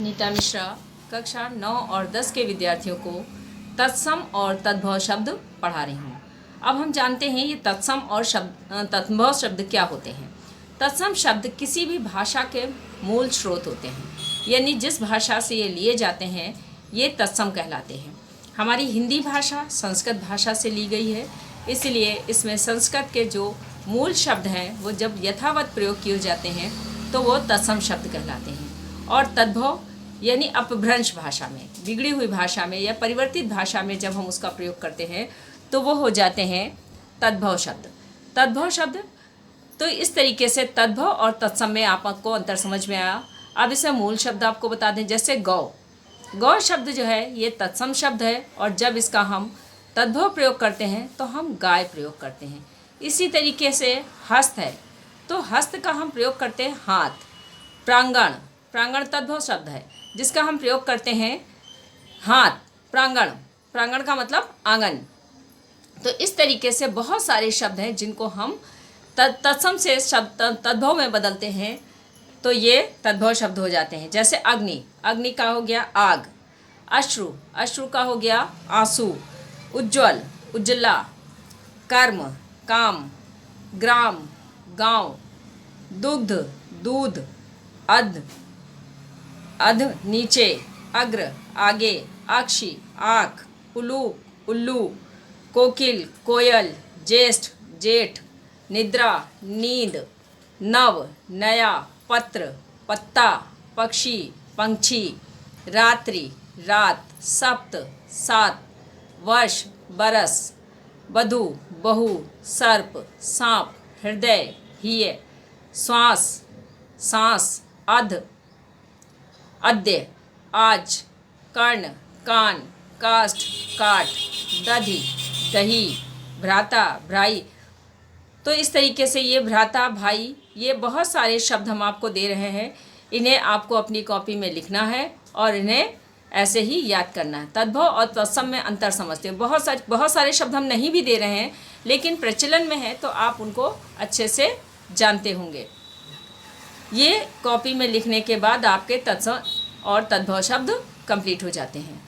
नीता मिश्रा कक्षा 9 और 10 के विद्यार्थियों को तत्सम और तद्भव शब्द पढ़ा रही हूँ। अब हम जानते हैं ये तत्सम और तद्भव शब्द क्या होते हैं। तत्सम शब्द किसी भी भाषा के मूल स्रोत होते हैं, यानी जिस भाषा से ये लिए जाते हैं ये तत्सम कहलाते हैं। हमारी हिंदी भाषा संस्कृत भाषा से ली गई है, इसलिए इसमें संस्कृत के जो मूल शब्द हैं वो जब यथावत प्रयोग किए जाते हैं तो वो तत्सम शब्द कहलाते हैं। और तद्भव यानी अपभ्रंश भाषा में, बिगड़ी हुई भाषा में या परिवर्तित भाषा में जब हम उसका प्रयोग करते हैं तो वो हो जाते हैं तद्भव शब्द। तद्भव शब्द तो इस तरीके से तद्भव और तत्सम में आपको अंतर समझ में आया। अब इसमें मूल शब्द आपको बता दें, जैसे गौ, गौ शब्द जो है ये तत्सम शब्द है और जब इसका हम तद्भव प्रयोग करते हैं तो हम गाय प्रयोग करते हैं। इसी तरीके से हस्त है तो हस्त का हम प्रयोग करते हैं हाथ। प्रांगण, प्रांगण तद्भव शब्द है जिसका हम प्रयोग करते हैं हाथ। प्रांगण, प्रांगण का मतलब आंगन। तो इस तरीके से बहुत सारे शब्द हैं जिनको हम तत्सम से शब्द तद्भव में बदलते हैं तो ये तद्भव शब्द हो जाते हैं। जैसे अग्नि, अग्नि का हो गया आग। अश्रु, अश्रु का हो गया आंसू। उज्ज्वल, उज्ज्वला। कर्म, काम। ग्राम, गांव। दुग्ध, दूध। अध, अध नीचे। अग्र आगे। अक्षी आँख। उलूक उल्लू। कोकिल कोयल। ज्येष्ठ जेठ। निद्रा नींद। नव नया। पत्र पत्ता। पक्षी पंछी। रात्रि रात। सप्त सात। वर्ष बरस। वधू बहू। सर्प सांप। हृदय हिय। श्वास सांस। अध अद्य आज। कर्ण कान। काष्ठ काट। दधि दही। भ्राता भाई। तो इस तरीके से ये भ्राता भाई, ये बहुत सारे शब्द हम आपको दे रहे हैं। इन्हें आपको अपनी कॉपी में लिखना है और इन्हें ऐसे ही याद करना है। तद्भव और तत्सम में अंतर समझते हैं। बहुत सारे शब्द हम नहीं भी दे रहे हैं लेकिन प्रचलन में है तो आप उनको अच्छे से जानते होंगे। ये कॉपी में लिखने के बाद आपके तत्सम और तद्भव शब्द कंप्लीट हो जाते हैं।